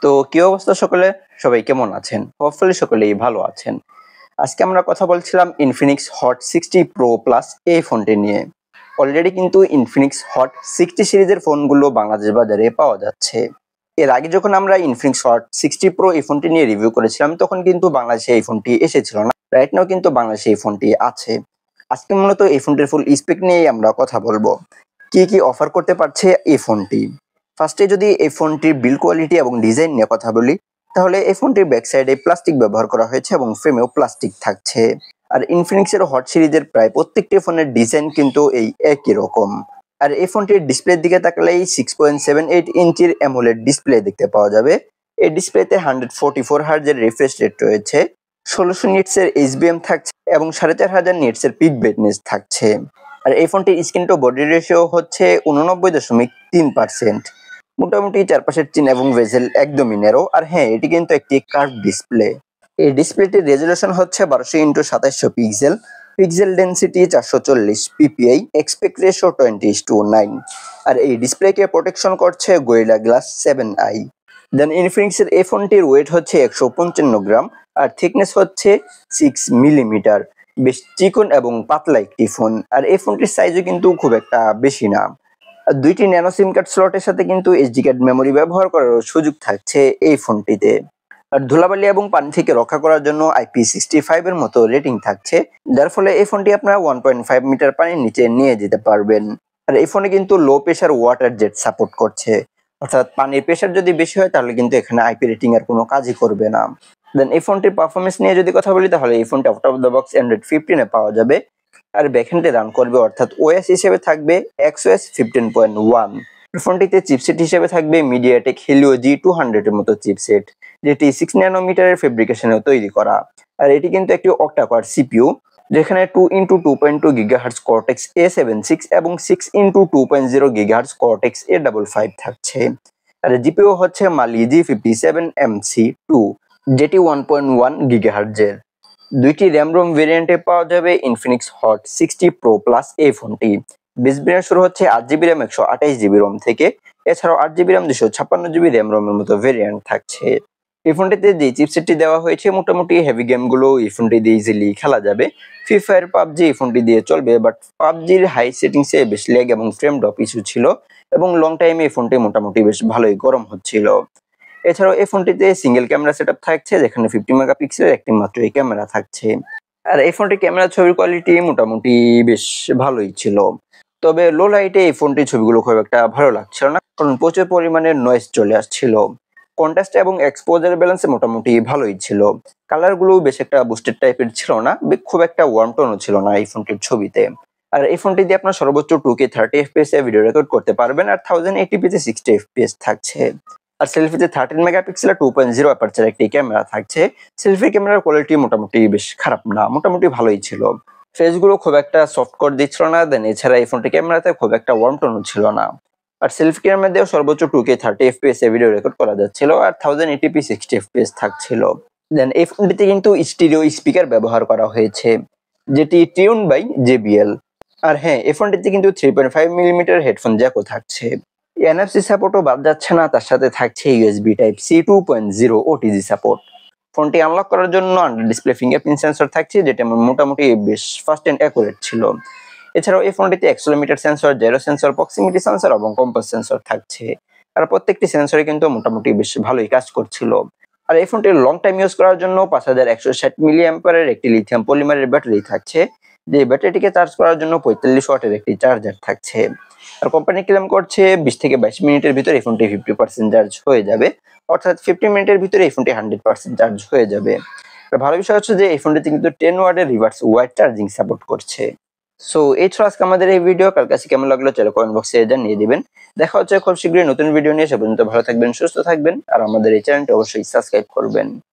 তো কি অবস্থা সকলে? সবাই কেমন আছেন? হোপফুলি সকলেই ভালো আছেন। আজকে আমরা কথা বলছিলাম Infinix Hot 60 Pro Plus এই ফোনটি নিয়ে। অলরেডি কিন্তু Infinix Hot 60 সিরিজের ফোনগুলো বাংলাদেশ বাজারে পাওয়া যাচ্ছে। এর আগে যখন আমরা Infinix Hot 60 Pro এই ফোনটি নিয়ে রিভিউ করেছিলাম তখন কিন্তু বাংলাদেশে এই ফোনটি এসেছিল না। রাইট নাও কিন্তু বাংলাদেশে এই ফোনটি আছে। আজকে মূলত এই ফোনটির ফুল স্পেক নিয়েই আমরা কথা বলবো। কি অফার করতে পারছে এই ফোনটি? ফার্স্টে যদি এই ফোনটির বিল্ড কোয়ালিটি এবং ডিজাইন নিয়ে কথা বলি তাহলে এই ফোনটির ব্যাক সাইডে প্লাস্টিক ব্যবহার করা হয়েছে এবং ফ্রেমেও প্লাস্টিক থাকছে। আর ইনফিনিক্সের হট সিরিজের প্রায় প্রত্যেকটি ফোনের ডিজাইন কিন্তু এই একই রকম। আর এই ফোনটির ডিসপ্লের দিকে তাকালেই 6.78 ইঞ্চির অ্যামোলেড ডিসপ্লে দেখতে পাওয়া যাবে। এই ডিসপ্লেতে 144 হার্জের রিফ্রেশ রেট রয়েছে, 1600 নিটসের HBM থাকছে এবং 4500 নিটসের পিক ব্রাইটনেস থাকছে। আর এই ফোনটির স্ক্রিন টু বডি রেশিও হচ্ছে 89.3%। মোটামুটি চারপাশের চিন এবং বেজেল একদমই ন্যারো। আর হ্যাঁ, এটি কিন্তু একটি কার্ভ ডিসপ্লে। এই ডিসপ্লেটির রেজলিউশন হচ্ছে 1200x2700 pixel, pixel density 440 ppi, expect ratio 20:9। আর এই ডিসপ্লেকে প্রোটেকশন করছে গরিলা গ্লাস 7i। দেন ইনফিনিক্সের এই ফোনটির ওয়েট হচ্ছে 155 গ্রাম আর থিকনেস হচ্ছে 6 মিলিমিটার। বেশ চিকন এবং পাতলা একটি ফোন। আর এই ফোনটির সাইজও কিন্তু খুব একটা বেশি না। আর দুইটি ন্যানো সিম কার্ড স্লটের সাথে কিন্তু এসডি কার্ড মেমোরি ব্যবহার করার সুযোগ থাকছে এই ফোনটিতে। আর ধুলাবালি এবং পানি থেকে রক্ষা করার জন্য IP65 এর মতো রেটিং থাকছে, যার ফলে এই ফোনটি আপনারা 1.5 মিটার পানির নিচে নিয়ে যেতে পারবেন। আর এই ফোনে কিন্তু low pressure water jet support করছে, অর্থাৎ পানির প্রেশার যদি বেশি হয় তাহলে কিন্তু এখানে আইপি রেটিং এর কোনো কাজই করবে না। দেন এই ফোনটির পারফরমেন্স নিয়ে যদি কথা বলি তাহলে এই ফোনটি out of the box Android 15 এ পাওয়া যাবে। আর ব্যাকএন্ডে রান করবে, অর্থাৎ ওএস হিসেবে থাকবে XOS 15.1। ফোনটিতে চিপসেট হিসেবে থাকবে MediaTek Helio G200 এর মতো চিপসেট, যেটি 6 ন্যানোমিটারের ফেব্রিকেশনে তৈরি করা। আর এটি কিন্তু একটি অক্টা-কোর সিপিইউ, যেখানে 2x2.2 GHz Cortex A76 এবং 6x2.0 GHz Cortex A55 থাকছে। আর জিপিইউ হচ্ছে Mali G57MC2, যেটি 1.1 GHz এর। দুইটি র্যাম রোম ভেরিয়েন্টে পাওয়া যাবে Infinix Hot 60 Pro Plus এই ফোনটি। বেস ভেরিয়েন্ট শুরু হচ্ছে 8GB র্যাম 128GB রোম থেকে। এছাড়াও 8GB র্যাম 256GB র্যাম রোমের মতো ভেরিয়েন্ট থাকছে। এই ফোনটিতে যে চিপসেটটি দেওয়া হয়েছে মোটামুটি হেভি গেমগুলো এই ফোনটি দিয়ে ইজিলি খেলা যাবে। ফ্রি ফায়ার, পাবজি এই ফোনটি দিয়ে চলবে, বাট পাবজির হাই সেটিংসে বেশ ল্যাগ এবং ফ্রেম ড্রপ ইস্যু ছিল এবং লং টাইমে এই ফোনটি মোটামুটি বেশ ভালোই গরম হচ্ছিল। এছাড়াও এই ফোনটিতে সিঙ্গেল ক্যামেরা সেটআপ থাকছে, যেখানে 50 মেগাপিক্সেলের একটি মাত্রই ক্যামেরা থাকছে। আর এই ফোনটির ক্যামেরা ছবির কোয়ালিটি মোটামুটি বেশ ভালোই ছিল, তবে লো লাইটে এই ফোনটির ছবিগুলো খুব একটা ভালো লাগছিল না, কারণ প্রচুর পরিমাণে নয়েজ চলে আসছিল। কন্ট্রাস্ট এবং এক্সপোজার ব্যালেন্সে মোটামুটি ভালোই ছিল। কালারগুলো বেশ একটা বুস্টেড টাইপের ছিল না, খুব একটা ওয়ার্ম টোনও ছিল না এই ফোনটির ছবিতে। আর এই ফোনটি দিয়ে আপনার সর্বোচ্চ 2K 30 FPS এ ভিডিও রেকর্ড করতে পারবেন, আর 1080p তে 60 FPS থাকছে। আর সেলফিতে 13 মেগাপিক্সেলের 2.0 অ্যাপারচার একটি ক্যামেরা থাকছে। সেলফি ক্যামেরার কোয়ালিটি মোটামুটি বেশ খারাপ না, মোটামুটি ভালোই ছিল। ফেসগুলো খুব একটা সফট করে দিচ্ছিল না, দেন এছাড়া এই ফোনটি ক্যামেরাতে খুব একটা ওয়ার্ম টোনও ছিল না। আর সেলফি ক্যামেরা দিয়েও সর্বোচ্চ 2K 30 FPS এ ভিডিও রেকর্ড করা যাচ্ছিল, আর 1080p 60 FPS থাকছিল। দেন এই ফোনটিতে কিন্তু স্টিরিও স্পিকার ব্যবহার করা হয়েছে, যেটি টিউন বাই JBL। আর হ্যাঁ, এই ফোনটিতে কিন্তু 3.5 মিলিমিটার হেডফোন জ্যাকও থাকছে। NFC সাপোর্টও বাদ যাচ্ছে না, তার সাথে থাকছে USB Type-C 2.0 OTG সাপোর্ট। ফোনটি আনলক করার জন্য আন্ডার ডিসপ্লে ফিঙ্গারপ্রিন্ট সেন্সর থাকছে, যেটা মোটামুটি বেশ ফাস্ট এন্ড অ্যাকুরেট ছিল। এছাড়াও এই ফোনটিতে accelerometer sensor, gyro sensor, proximity sensor এবং কম্পাস সেন্সর থাকছে। আর প্রত্যেকটি সেন্সরে কিন্তু মোটামুটি বেশ ভালোই কাজ করছিল। আর এই ফোনটির লং টাইম ইউজ করার জন্য 5160 মিলিঅ্যাম্পিয়ারের একটি লিথিয়াম পলিমারের ব্যাটারি থাকছে, যে ব্যাটারিটিকে চার্জ করার জন্য 45 ওয়াটের একটি চার্জার থাকছে। আর কোম্পানি ক্লেম করছে 20 থেকে 22 মিনিটের ভিতরে এই ফোনটি 50% চার্জ হয়ে যাবে, অর্থাৎ 50 মিনিটের ভিতরে এই ফোনটি 100% চার্জ হয়ে যাবে। আর ভালো বিষয় হচ্ছে যে এই ফোনটিতে কিন্তু 10 ওয়াটের রিভার্স ওয়াইড চার্জিং সাপোর্ট করছে। সো এই ছিল আজকে আমাদের এই ভিডিও। কার কাছে কেমন লাগলো চলো কমেন্ট বক্সে জানিয়ে দিবেন। দেখা হচ্ছে খুব শীঘ্রই নতুন ভিডিও নিয়ে। সে পর্যন্ত ভালো থাকবেন, সুস্থ থাকবেন, আর আমাদের এই চ্যানেলটি অবশ্যই সাবস্ক্রাইব করবেন।